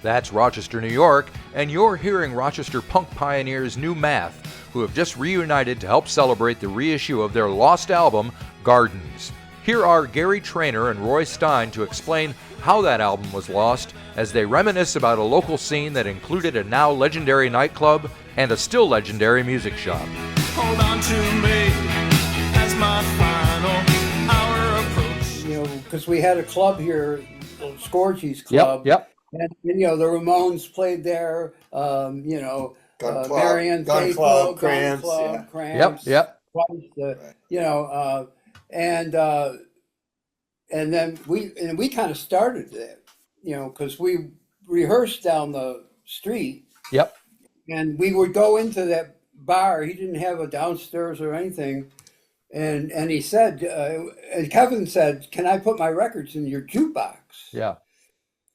That's Rochester, New York, and you're hearing Rochester punk pioneers New Math, who have just reunited to help celebrate the reissue of their lost album, Gardens. Here are Gary Trainer and Roy Stein to explain how that album was lost as they reminisce about a local scene that included a now legendary nightclub and a still legendary music shop. Hold on to me as my final hour approach. You know, because we had a club here, Scorgy's Club. Yep. And you know, the Ramones played there. Gun Club, Marion Gun Club, Cramps, yeah. Cramps. Yep. You know, and then we kind of started it, you know, because we rehearsed down the street. Yep. And we would go into that bar. He didn't have a downstairs or anything. And he said, and Kevin said, "Can I put my records in your jukebox?" Yeah.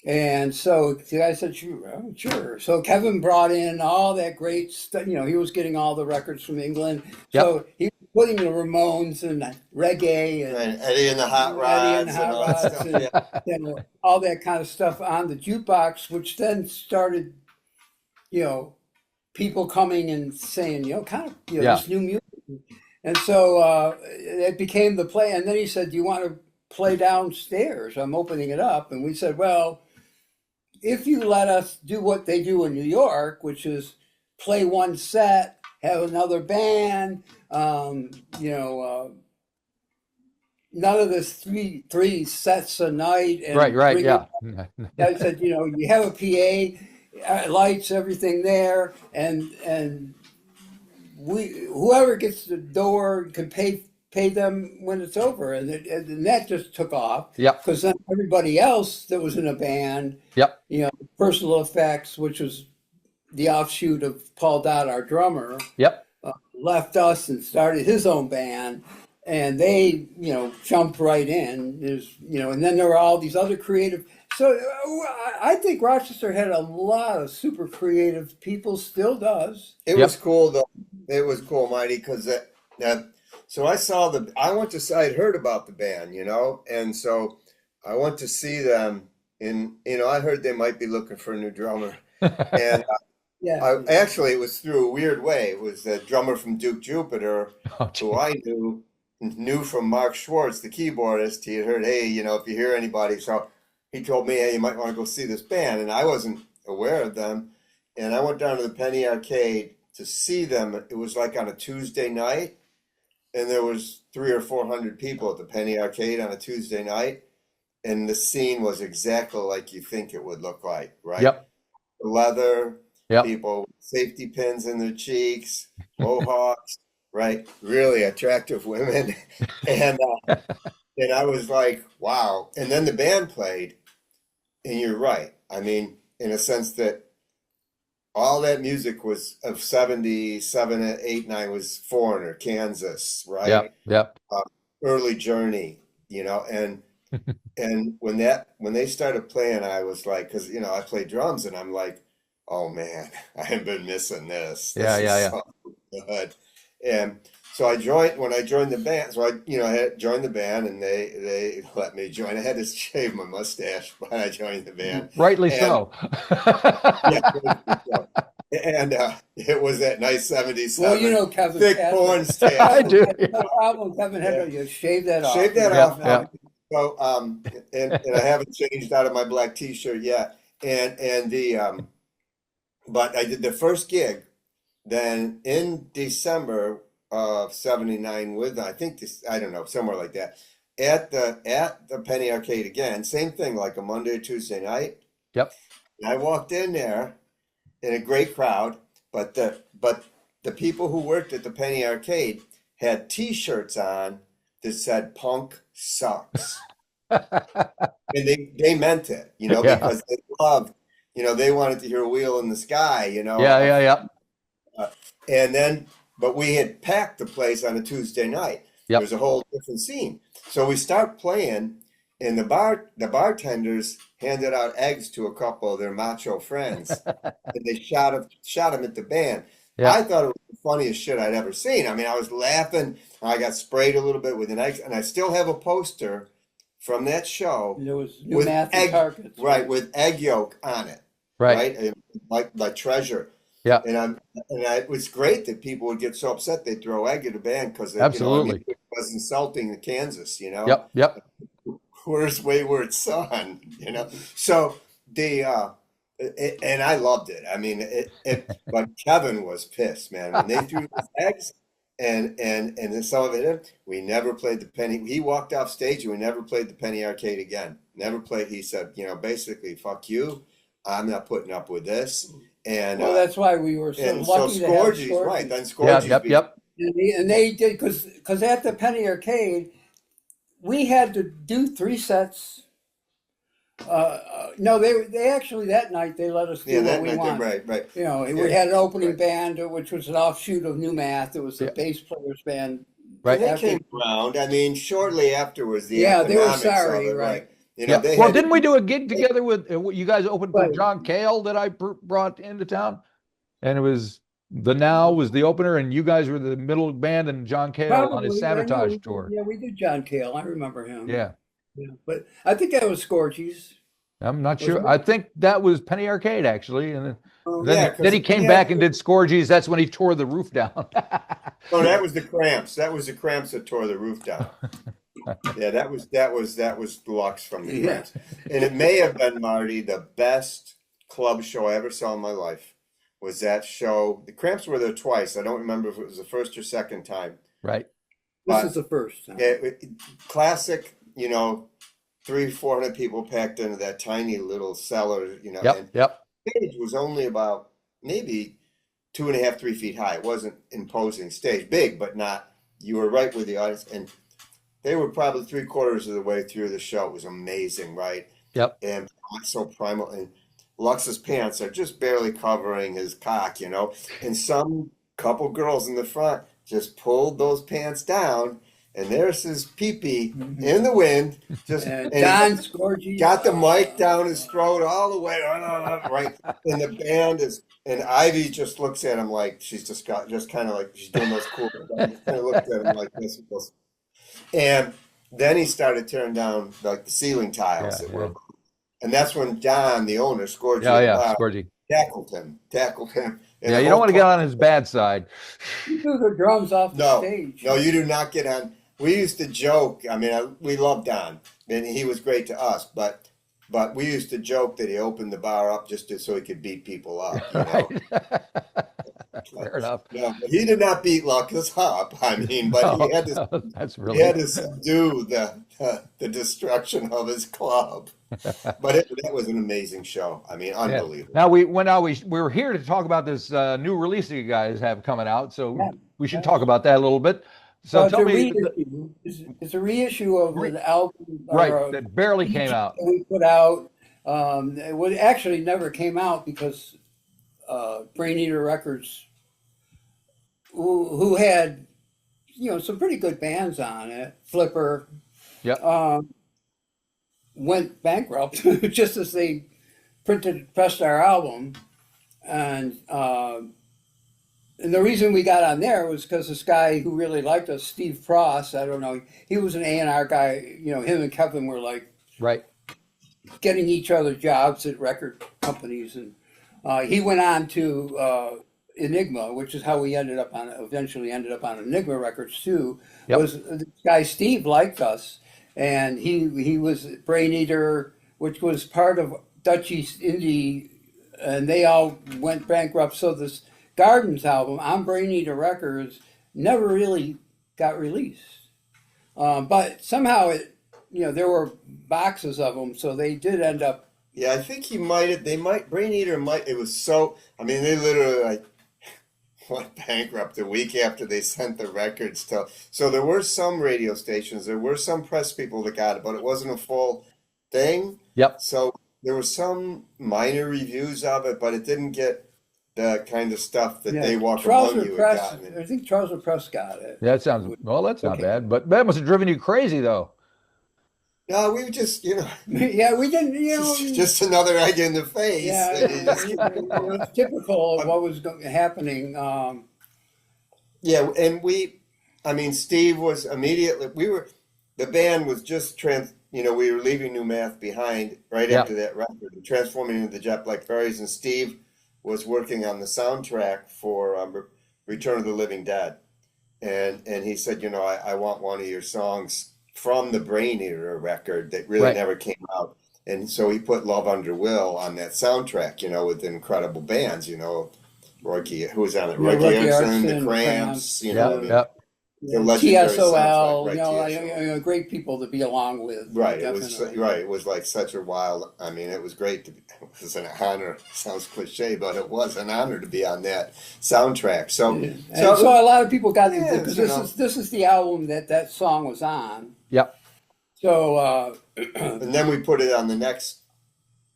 And so the guy said, sure. So Kevin brought in all that great stuff. You know, he was getting all the records from England. Yep. So he was putting the Ramones and reggae and Eddie and the Hot Rods and all that stuff. and, you know, all that kind of stuff on the jukebox, which then started, you know, people coming and saying, you know, kind of, you know, this new music. And so it became the play. And then he said, "Do you want to play downstairs? I'm opening it up." And we said, "Well, if you let us do what they do in New York, which is play one set, have another band, you know, none of this three sets a night." And Right, yeah. I said, "You know, you have a PA, lights, everything there, and whoever gets the door can pay them when it's over," and that just took off. Yep. Because then everybody else that was in a band, Yep. you know, Personal Effects, which was the offshoot of Paul Dodd, our drummer, Yep. left us and started his own band, and they, you know, jumped right in. There's, you know, and then there were all these other creative. So I think Rochester had a lot of super creative people, still does. It was cool though. It was cool, Marty, because so I'd heard about the band, you know, and so I went to see them I heard they might be looking for a new drummer. And it was through a weird way. It was the drummer from Duke Jupiter, who I knew from Mark Schwartz, the keyboardist. He had heard, "Hey, you know, if you hear anybody," so he told me, "Hey, you might want to go see this band." And I wasn't aware of them. And I went down to the Penny Arcade to see them. It was like on a Tuesday night. And there was 300 or 400 people at the Penny Arcade on a Tuesday night. And the scene was exactly like you think it would look like, right? Yep. Leather, Yep. people with safety pins in their cheeks, mohawks, right? Really attractive women. And I was like, wow. And then the band played. And you're right. I mean, in a sense that all that music was of 77, 8, 9 was Foreigner, Kansas, right? Yep. Early Journey, you know, and when they started playing, I was like, because you know I play drums, and I'm like, oh man, I have been missing this. This is so good. And so I joined the band. So I had joined the band, and they let me join. I had to shave my mustache when I joined the band. Rightly so. And it was that nice 77. Well, you know, Kevin, thick porn stash. I do. No problem. Kevin had to shave that off. Shave that off. Yeah. So and I haven't changed out of my black T-shirt yet. But I did the first gig. Then in December of '79 with somewhere like that at the Penny Arcade again. Same thing, like a Monday or Tuesday night. Yep. And I walked in there in a great crowd, but the people who worked at the Penny Arcade had T-shirts on that said "Punk sucks," and they meant it, you know, because they loved, you know, they wanted to hear "Wheel in the Sky," you know. Yeah. And then, but we had packed the place on a Tuesday night. Yep. There's a whole different scene. So we start playing, and the bartenders handed out eggs to a couple of their macho friends, and they shot them at the band. Yeah. I thought it was the funniest shit I'd ever seen. I mean, I was laughing. I got sprayed a little bit with an egg, and I still have a poster from that show. There was with egg carpets, right, with egg yolk on it. Right. right? Like Treasure. Yeah. It was great that people would get so upset they'd throw egg at a band because Absolutely. it was insulting to Kansas, Yep. Yep. Where's Wayward Son, So and I loved it. I mean, but Kevin was pissed, man, when they threw those eggs and then some of it. We never played the Penny. He walked off stage and we never played the Penny Arcade again. Never played. He said, basically, fuck you. I'm not putting up with this. And well, that's why we were so lucky to have Scorgies. Right? Then Scorgies. Yep. And they did because at the Penny Arcade, we had to do 3 sets. No, they actually that night they let us do what we wanted. Right. We had an opening band, which was an offshoot of New Math. It was the bass players band. Right. They came around. I mean, shortly afterwards, they were sorry, right? Well, didn't we do a gig together with you guys opened for John Cale that I brought into town, and it was the Now was the opener, and you guys were the middle band, and John Cale on his Sabotage tour. Yeah, we did John Cale. I remember him. Yeah, but I think that was Scorgies. I'm not sure. I think that was Penny Arcade actually, and then he came back and did Scorgies. That's when he tore the roof down. Oh, that was the Cramps. That was the Cramps that tore the roof down. Yeah, that was Lux from the Cramps. And it may have been, Marty, the best club show I ever saw in my life. Was that show? The Cramps were there twice. I don't remember if it was the first or second time. Right. This is the first time. Classic, 300-400 people packed into that tiny little cellar, Yep. The stage was only about maybe 2.5, 3 feet high. It wasn't imposing stage, big, but not. You were right with the audience, and they were probably 3/4 of the way through the show. It was amazing, right? Yep. And so primal, and Lux's pants are just barely covering his cock, and some couple girls in the front just pulled those pants down. And there's his pee-pee in the wind. And Don Scorgies got the mic down his throat all the way, right? And the band and Ivy just looks at him like she's just kind of like she's doing those cool. Kind of looked at him like this. And then he started tearing down like the ceiling tiles and that's when Don, the owner, Scorgie, tackled him. Yeah, you don't want to get on his bad side. You threw the drums off the stage. No, you do not get on. We used to joke. I mean, we loved Don, and he was great to us. But we used to joke that he opened the bar up just so he could beat people up. Right. Fair enough. No, he did not beat Lucas up. I mean, but he had to. He had to subdue the destruction of his club. But that was an amazing show. I mean, unbelievable. Now we're here to talk about this new release that you guys have coming out. So we should talk about that a little bit. So tell me, it's a reissue of an album, that barely came out. We put out. It actually never came out because Brain Eater Records, who had some pretty good bands on it, Flipper, went bankrupt just as they pressed our album, and the reason we got on there was because this guy who really liked us, Steve Frost, I don't know, he was an A&R guy. Him and Kevin were like getting each other jobs at record companies, and he went on to Enigma, which is how we eventually ended up on Enigma Records too. Was this guy Steve liked us, and he was Brain Eater, which was part of Dutch East Indie, and they all went bankrupt. So this Gardens album on Brain Eater Records never really got released, but somehow there were boxes of them, so they did end up. Yeah, I think Brain Eater might. It was so. I mean, they literally went bankrupt a week after they sent the records to. So there were some radio stations, there were some press people that got it, but it wasn't a full thing. Yep. So there were some minor reviews of it, but it didn't get the kind of stuff that They Walk Among You had gotten. I think Trouser Press got it. That's not bad, but that must have driven you crazy though. No, we were just, Yeah, we didn't, just another egg in the face. Yeah, it was typical of what was happening. And Steve was immediately, the band was just you know, we were leaving New Math behind right Yeah. after that record and transforming into the Jet Blackberries. And Steve was working on the soundtrack for Return of the Living Dead. And he said, you know, I want one of your songs from the Brain Eater record that really Right. never came out. And so he put Love Under Will on that soundtrack, you know, with incredible bands, you know, who was on it? Roy Roy Garrison, the Garrison, Cramps, you know, I Yep. mean, Yep. the legendary TSOL, soundtrack, right? you know, TSOL. great people to be along with. Right, Definitely. it was like such a wild. I mean, it was great to be. It was an honor. Sounds cliche, but it was an honor to be on that soundtrack. So, And so a lot of people got it Yeah, because you know. this is the album that song was on. Yep. So and then we put it on the next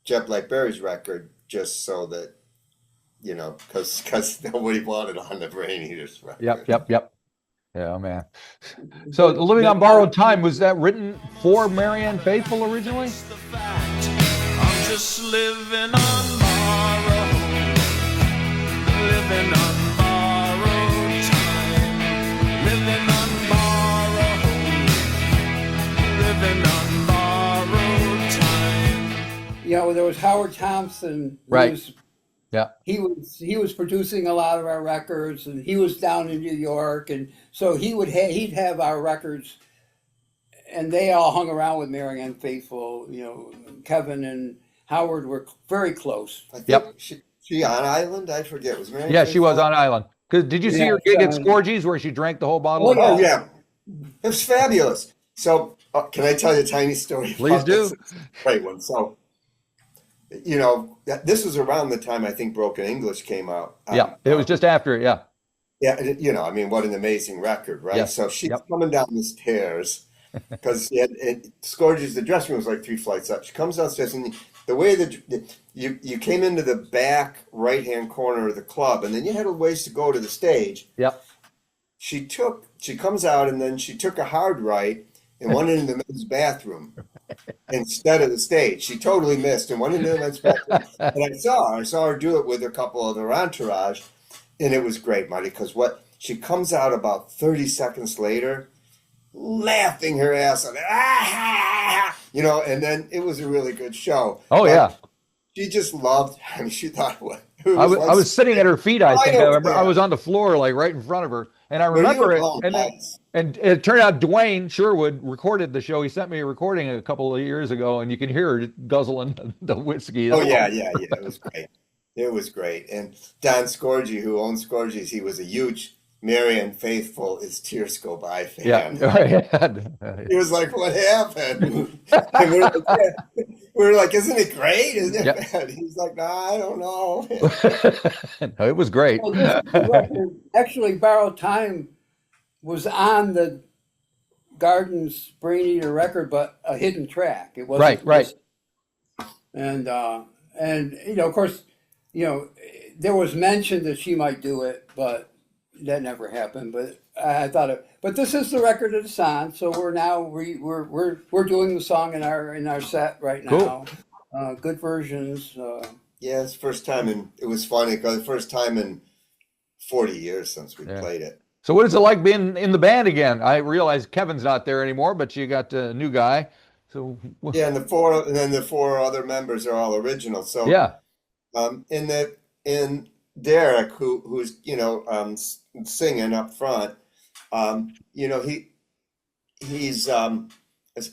Jet Blackberries record, just so that, you know, because nobody wanted on the Brain Eaters record. Yep. Yeah, man. So, Living on Borrowed Time, was that written for Marianne Faithfull originally? It's the fact I'm just living on borrowed, living on borrowed time, living on borrowed, living on borrowed time. you know, there was Howard Thompson. who Right. was- Yeah. he was producing a lot of our records, and he was down in New York, and so he'd have our records, and they all hung around with Marianne Faithfull. You know, Kevin and Howard were very close. I think Yep. she on Island. I forget. Was Mary? Yeah, she was on Island. Because did you see Yeah, her gig at so- Scorgies where she drank the whole bottle? Oh, of- Oh yeah, it was fabulous. So can I tell you a tiny story? Please about do. this? It's a great one. So, you know, this was around the time I think Broken English came out. Yeah, it was just after it. Yeah. Yeah, you know, I mean, what an amazing record, right? Yes. So she's Yep. coming down the stairs because Scourge's, the dressing room was like 3 flights up. She comes downstairs, and the way that you came into the back right-hand corner of the club, and then you had a ways to go to the stage. Yep. She comes out, and then she took a hard right and went into the men's bathroom instead of the stage. She totally missed and went into the men's bathroom. And I saw her do it with a couple of her entourage, and it was great, Marty, because she comes out about 30 seconds later, laughing her ass off, you know, and then it was a really good show. Oh, But yeah. she just loved. I mean, she thought what. I was sitting at her feet, I think. I over remember I there. was on the floor, like right in front of her. And I Were you? remember it. Oh, nice. And it turned out Dwayne Sherwood recorded the show. He sent me a recording a couple of years ago, and you can hear her guzzling the whiskey. Oh yeah. It was great. It was great. And Don Scorgi, who owns Scorgi's, he was a huge Marianne Faithfull is Tears Go By fan. Yeah. He was like, "What happened?" And we were like, "Isn't it great? Isn't it Yep. bad?" He's like, "No, I don't know." No, it was great. Well, this record, actually, Borrowed Time was on the Gardens Brain Eater record, but a hidden track. It wasn't Right. just- and you know, of course, you know, there was mention that she might do it, but that never happened. But I thought it. But this is the record that it's on, so we're now we're doing the song in our set right now. Good versions. Yeah, it's the first time, and it was funny because the first time in 40 years since we played it. So what is it like being in the band again? I realize Kevin's not there anymore, but you got a new guy. So Yeah, and then the four other members are all original. So yeah, in Derek, who's singing up front, you know, he's an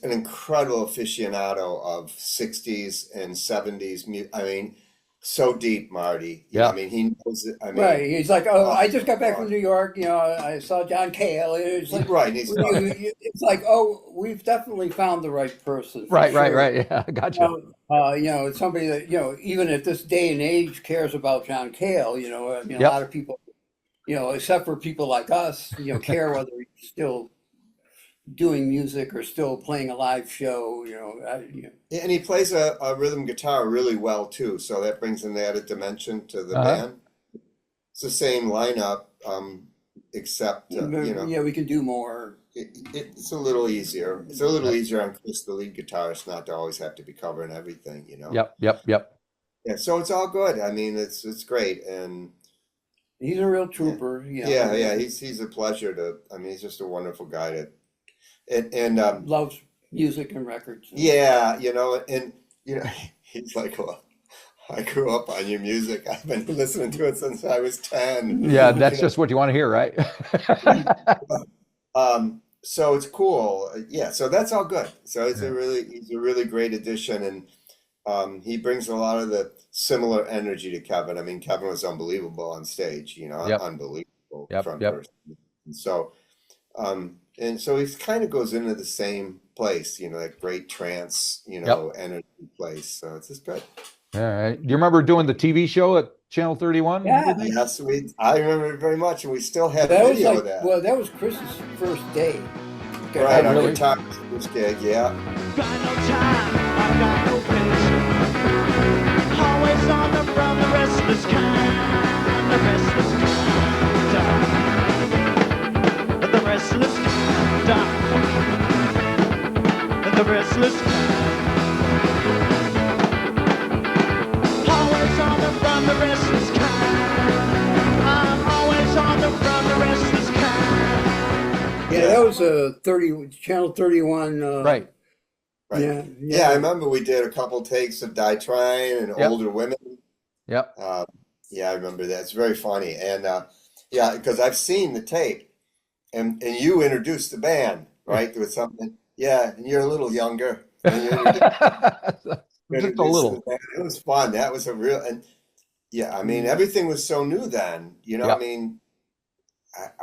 incredible aficionado of 60s and 70s. I mean, so deep, Marty. Yeah. I mean, he knows it. I mean, Right, he's like, oh, I just got back from New York. You know, I saw John Cale. It's like, right. He's it's like, oh, we've definitely found the right person. for right. sure. Yeah, gotcha. You know, it's somebody that, you know, even at this day and age cares about John Cale. You know, I mean, Yep. a lot of people, you know, except for people like us, you know, care whether he's still doing music or still playing a live show. You know, And he plays a rhythm guitar really well too, so that brings an added dimension to the band. It's the same lineup, except you know, yeah, we can do more. it's a little easier. It's a little easier on Chris, the lead guitarist, not to always have to be covering everything, you know. Yep. Yeah, so it's all good. I mean, it's great, and He's a real trooper. You know. yeah, he's a pleasure to. I mean, he's just a wonderful guy to, and loves music and records. Yeah, and he's like, well, I grew up on your music. I've been listening to it since I was 10. Yeah, that's just what you want to hear, right? So it's cool. Yeah, so that's all good. So he's a really great addition, and he brings a lot of the similar energy to Kevin. I mean, Kevin was unbelievable on stage, Yep. unbelievable Yep, front yep. person. And so he kind of goes into the same place, that great trance, Yep. energy place. So it's just good. All right. Do you remember doing the TV show at Channel 31? Yeah. Yes, I remember it very much, and we still have That was video like, of that. well, that was Chris's first day. Right, on really? guitar, first gig, yeah. Got no time, I've got no patience. Always on the run, the restless kind. The restless kind. The restless kind. The restless kind. Always on the run, the restless kind. I'm always on the run, the restless kind. Yeah, that was a Channel 31. Right. Yeah, Yeah, I remember we did a couple takes of Die Trying and Yep. Older Women. Yep. Yeah, I remember that. It's very funny. And yeah, because I've seen the tape, and you introduced the band, right? There was something. Yeah, and you're a little younger. And you Just a little. the band. It was fun. That was and yeah, I mean, everything was so new then. Yep. I mean,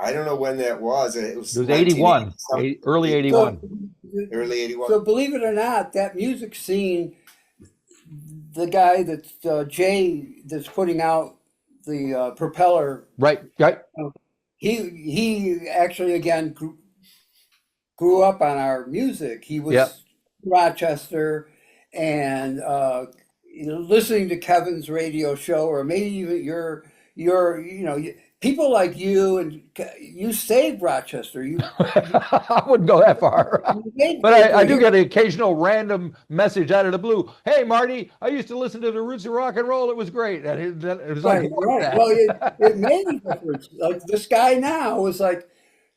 I don't know when that was. It was 81, 1980 early 81. Early 81. So believe it or not, that music scene, the guy that's Jay that's putting out the Propeller, Right. he actually again grew up on our music. He was Yep. Rochester, and listening to Kevin's radio show, or maybe even your people like you, and you saved Rochester. I wouldn't go that far. But I do get an occasional random message out of the blue. Hey, Marty, I used to listen to the Roots of Rock and Roll. It was great. And it was like, right. Well, it made a difference. Like this guy now was like,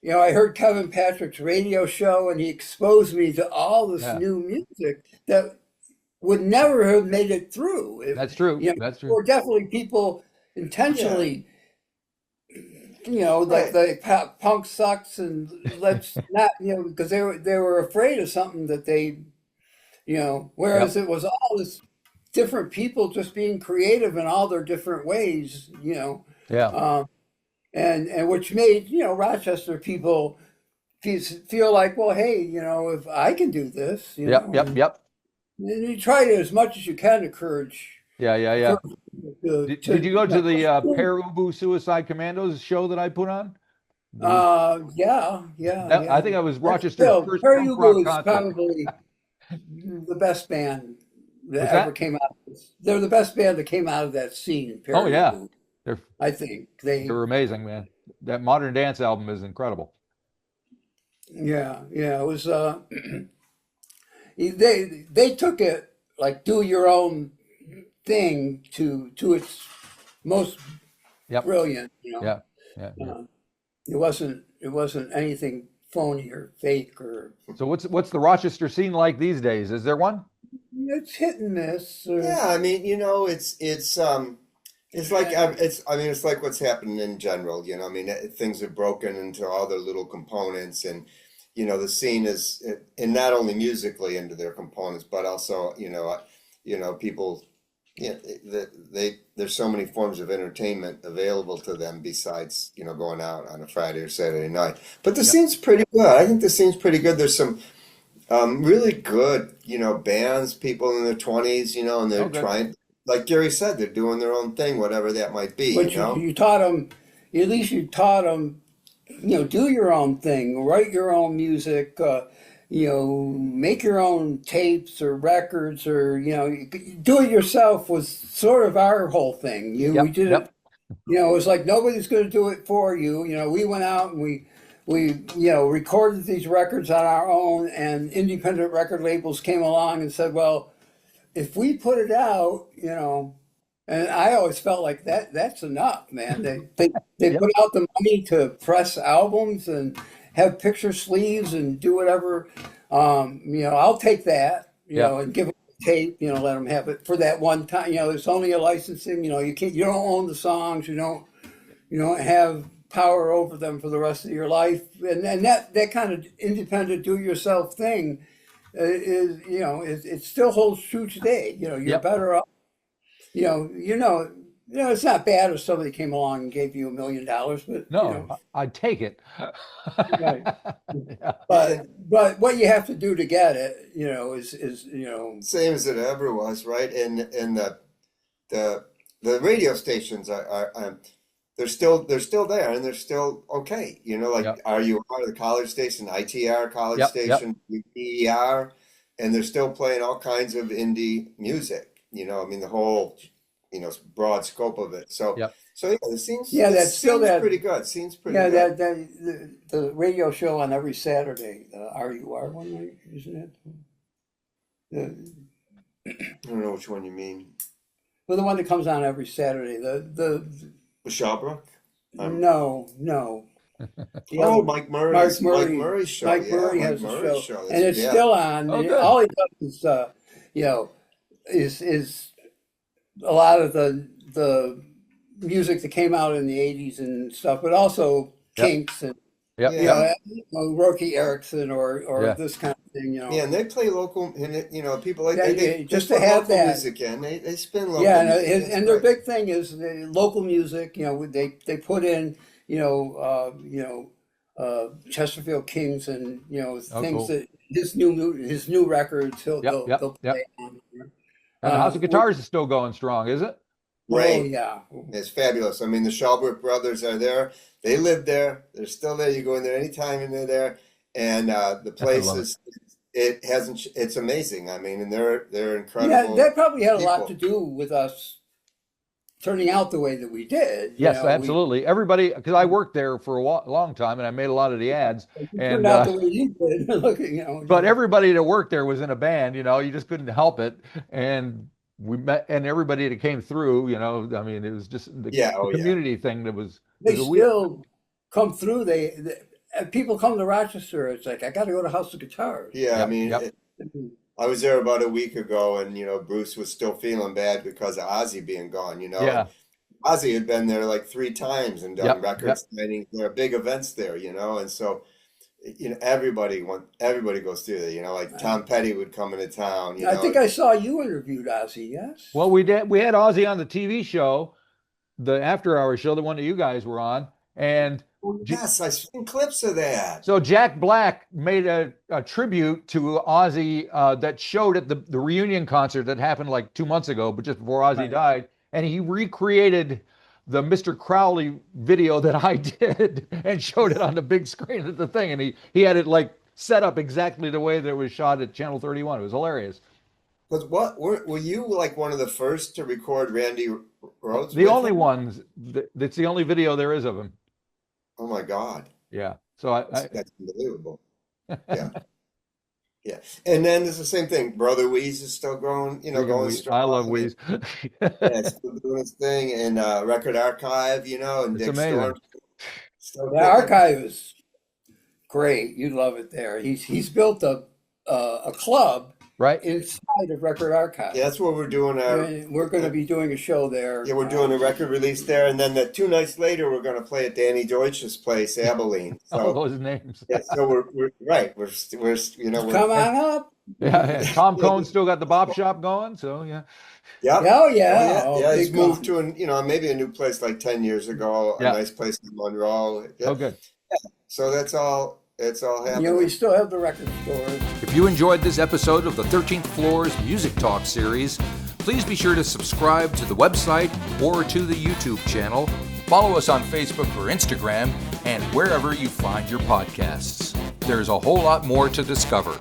I heard Kevin Patrick's radio show, and he exposed me to all this new music that would never have made it through. That's true. That's true. Or definitely people intentionally. Like the punk sucks, and let's not, because they were afraid of something that they, whereas it was all this different people just being creative in all their different ways, Yeah. and which made, Rochester people feel like, well, hey, if I can do this, Yep. and you try to, as much as you can, encourage. Yeah. Did you go to the Perubu Suicide Commandos show that I put on? Yeah. I think I was Rochester's first punk Perubu rock is concert. probably the best band that What's ever that? came out. They're the best band that came out of that scene. Oh, yeah. Perubu. I think They were amazing, man. That Modern Dance album is incredible. Yeah. It was. They took it like do your own thing to its most brilliant. Yeah. It wasn't anything phony or fake or. So what's the Rochester scene like these days? Is there one? It's hit and miss. Yeah, I mean, it's like it's like what's happening in general. I mean, things are broken into all their little components, and the scene is, and not only musically into their components, but also people. There's so many forms of entertainment available to them besides going out on a Friday or Saturday night. But the scene's pretty good. I think the scene's pretty good. There's some really good bands, people in their 20s, and they're trying, like Gary said, they're doing their own thing, whatever that might be. But you taught them, at least you taught them, do your own thing, write your own music. Make your own tapes or records, or do it yourself was sort of our whole thing. We did it. It was like nobody's going to do it for you. We went out and we recorded these records on our own, and independent record labels came along and said, well, if we put it out, and I always felt like that's enough, man. They put out the money to press albums, and have picture sleeves and do whatever. I'll take that, and give them the tape, let them have it for that one time. It's only a licensing. You don't own the songs. You don't have power over them for the rest of your life. And that kind of independent do-it-yourself thing it still holds true today. You're better off. It's not bad if somebody came along and gave you $1 million, but no, I'd take it. Right. But what you have to do to get it, is same as it ever was, right? And the radio stations are they're still there, and they're still okay. RUR, the college station, ITR college station, ER, and they're still playing all kinds of indie music. The whole broad scope of it. So it seems pretty good. Seems pretty good. The radio show on every Saturday, the RUR one, right? Isn't it? I don't know which one you mean. Well, the one that comes on every Saturday. The Shawbrook? No. Mike Murray's show. Mike Murray has a show, and it's yeah. still on. All he does is a lot of the music that came out in the 80s and stuff, but also Kinks and Roky Erickson or this kind of thing. Yeah, and they play local, and people like they just to have that music in. They spin local. Yeah, music. and their big thing is the local music. They put in Chesterfield Kings and things that his new records they'll play on. And the House of Guitars is still going strong, is it? Right. Yeah. It's fabulous. The Shawbrook brothers are there. They live there. They're still there. You go in there anytime and they're there. And the place it's amazing. And they're incredible. Yeah, that probably had a lot to do with us turning out the way that we did. Yes, absolutely. Everybody, because I worked there for a long time, and I made a lot of the ads. Turned out the way you did. But everybody that worked there was in a band. You just couldn't help it. And we met, and everybody that came through. It was just the community thing that was. They still come through. People come to Rochester. It's like I got to go to House of Guitars. Yeah, I was there about a week ago, and Bruce was still feeling bad because of Ozzy being gone. Yeah. Ozzy had been there like 3 times and done record signings. There are big events there, and so everybody goes through there. Like Tom Petty would come into town. I think I saw you interviewed Ozzy. Yes. Well, we did. We had Ozzy on the TV show, the After Hours show, the one that you guys were on, and. Yes, I've seen clips of that. So Jack Black made a tribute to Ozzy that showed at the reunion concert that happened like 2 months ago, but just before Ozzy died. And he recreated the Mr. Crowley video that I did and showed it on the big screen at the thing. And he had it like set up exactly the way that it was shot at Channel 31. It was hilarious. Because were you like one of the first to record Randy Rhoads? The only ones. That's the only video there is of him. Oh my God! Yeah, so that's unbelievable. Yeah, yeah. And then it's the same thing. Brother Weeze is still going, going strong. I love Weeze. Still doing his thing, and Record Archive, and it's Dick amazing. The archive is great. You love it there. He's built a club. Right inside of Record Archive. Yeah, that's where we're doing we're going to be doing a show there. Yeah, we're doing a record release there, and then 2 nights later, we're going to play at Danny Deutsch's place, Abilene. So, all those names. Yeah, so we're right. We're come on up. Yeah. Tom Cohn still got the Bop Shop going, so yeah. Yeah. Oh yeah. Yeah. He's moved to maybe a new place like 10 years ago. A nice place in Monroe. Yeah. Oh, good. Yeah. So that's all. It's all happening. We still have the record store. If you enjoyed this episode of the 13th Floor's Music Talk series, please be sure to subscribe to the website or to the YouTube channel. Follow us on Facebook or Instagram and wherever you find your podcasts. There's a whole lot more to discover.